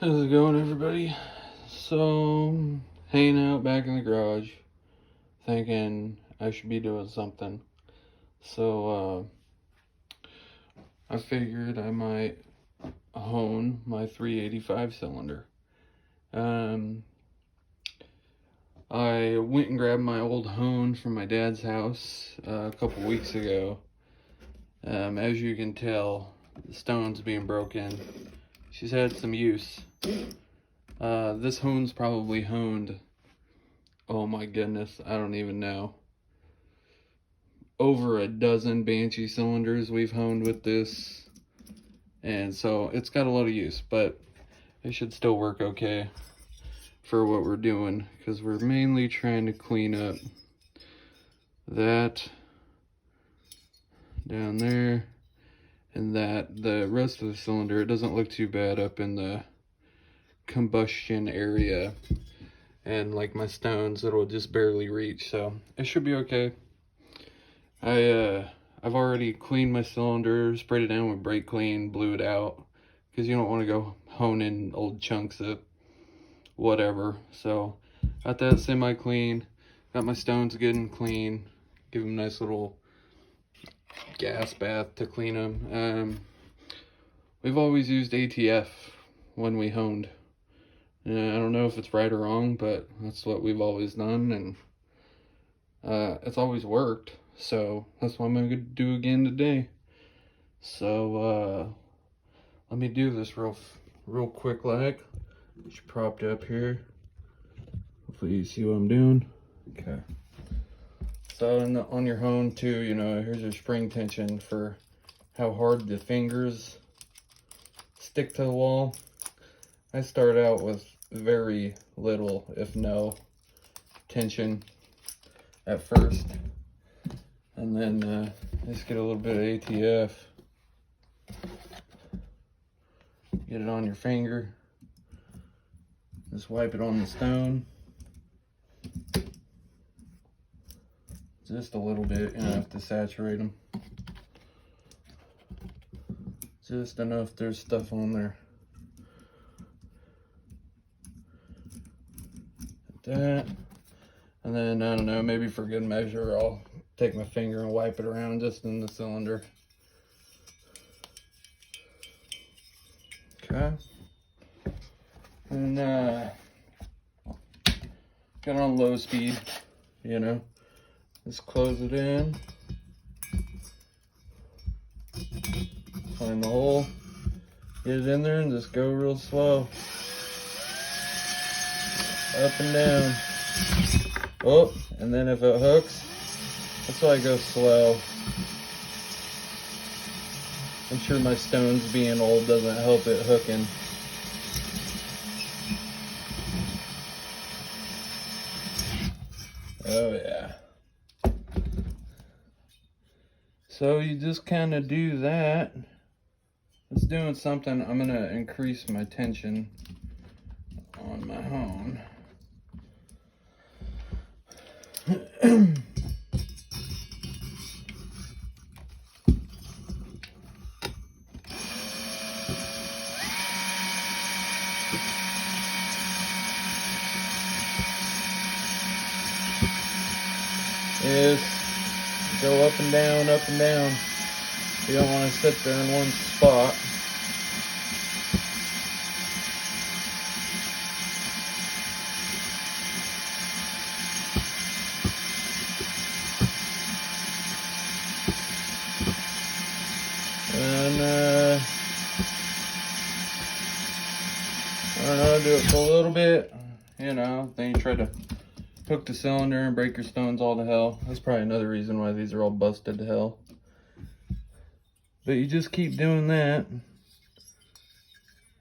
How's it going, everybody? So, hanging out back in the garage, thinking I should be doing something. So, I figured I might hone my 385 cylinder. I went and grabbed my old hone from my dad's house a couple weeks ago. As you can tell, the stone's being broken. She's had some use. This hone's probably honed, oh my goodness, I don't even know, over a dozen Banshee cylinders we've honed with this. And so it's got a lot of use, but it should still work okay for what we're doing, because we're mainly trying to clean up that down there and that. The rest of the cylinder, it doesn't look too bad up in the combustion area, and like my stones, it'll just barely reach, so it should be okay. I've already cleaned my cylinder, sprayed it down with brake clean, blew it out, because you don't want to go honing old chunks of whatever. So got that semi clean, got my stones good and clean, give them a nice little gas bath to clean them. We've always used ATF when we honed. I don't know if it's right or wrong, but that's what we've always done, and it's always worked. So that's what I'm gonna do again today. So let me do this real quick, like. Just propped up here. Hopefully you see what I'm doing. Okay. So on your hone too, you know, here's your spring tension for how hard the fingers stick to the wall. I start out with very little, if no, tension at first, and then just get a little bit of ATF, get it on your finger, just wipe it on the stone, just a little bit, enough to saturate them, just enough there's stuff on there. That, and then I don't know, maybe for good measure I'll take my finger and wipe it around just in the cylinder. Okay, and get on low speed, you know, just close it in, find the hole, get it in there, and just go real slow. Up and down. Oh, and then if it hooks, that's why I go slow. I'm sure my stones being old doesn't help it hooking. Oh yeah. So you just kind of do that. It's doing something. I'm gonna increase my tension on my hone. Is go up and down, up and down. You don't want to sit there in one spot. And I don't know, do it for a little bit, you know, then you try to hook the cylinder and break your stones all to hell. That's probably another reason why these are all busted to hell. But you just keep doing that,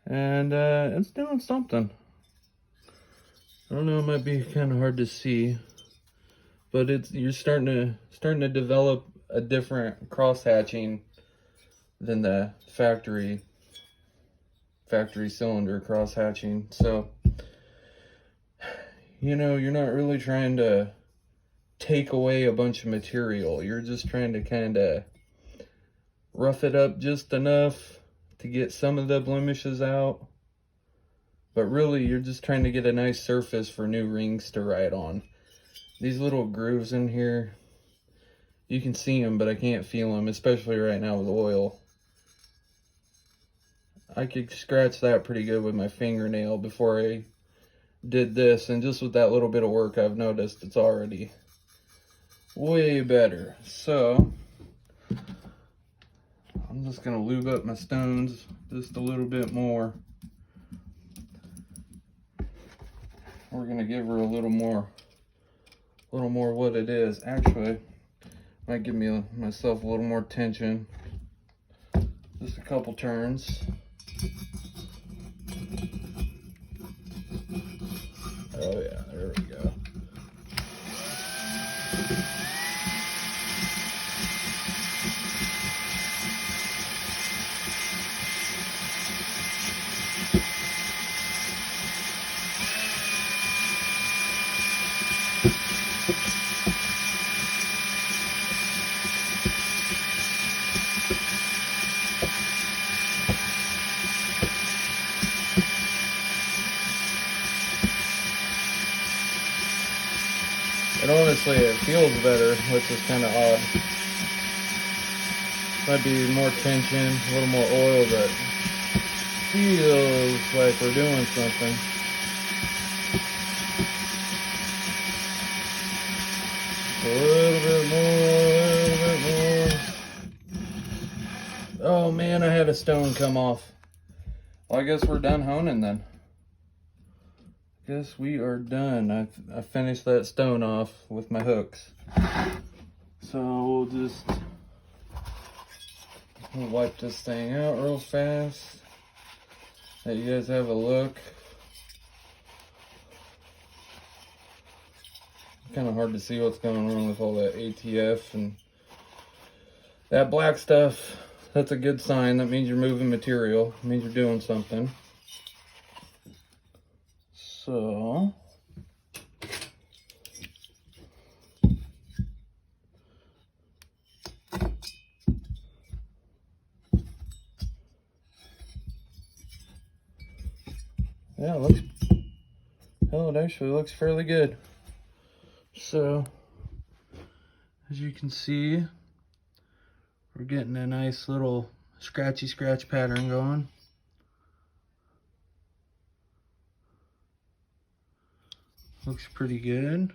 and it's doing something. I don't know, it might be kind of hard to see, but you're starting to develop a different cross hatching than the factory cylinder cross hatching. So, you know, you're not really trying to take away a bunch of material. You're just trying to kind of rough it up just enough to get some of the blemishes out, but really you're just trying to get a nice surface for new rings to ride on. These little grooves in here, you can see them, but I can't feel them, especially right now with oil. I could scratch that pretty good with my fingernail before I did this, and just with that little bit of work, I've noticed it's already way better. So I'm just gonna lube up my stones just a little bit more. We're gonna give her a little more what it is. Actually, might give me myself a little more tension. Just a couple turns. Oh yeah, there we go. And honestly, it feels better, which is kind of odd. Might be more tension, a little more oil, but feels like we're doing something. A little bit more. Oh man, I had a stone come off. Well, I guess we're done honing then. Guess we are done. I finished that stone off with my hooks. So we'll just wipe this thing out real fast. Let you guys have a look. Kind of hard to see what's going on with all that ATF and that black stuff. That's a good sign. That means you're moving material. It means you're doing something. So yeah, it actually looks fairly good. So as you can see, we're getting a nice little scratchy scratch pattern going. Looks pretty good.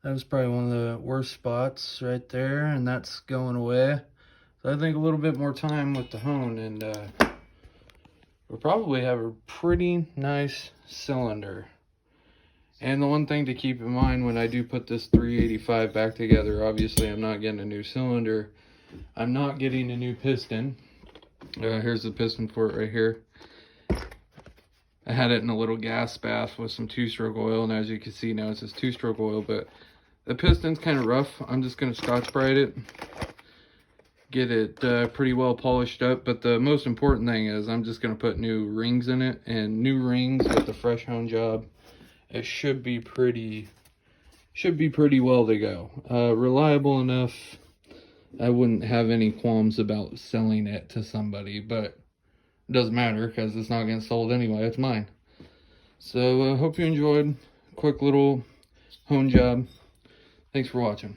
That was probably one of the worst spots right there, and that's going away. So I think a little bit more time with the hone, and we'll probably have a pretty nice cylinder. And the one thing to keep in mind when I do put this 385 back together, obviously I'm not getting a new cylinder. I'm not getting a new piston. Here's the piston for it right here. I had it in a little gas bath with some 2-stroke oil, and as you can see now it says 2-stroke oil, but the piston's kind of rough. I'm just going to Scotch-Brite it, get it pretty well polished up, but the most important thing is I'm just going to put new rings in it, and new rings with the fresh hone job, it should be pretty well to go. Reliable enough, I wouldn't have any qualms about selling it to somebody, but it doesn't matter because it's not getting sold anyway. It's mine. So hope you enjoyed. Quick little hone job. Thanks for watching.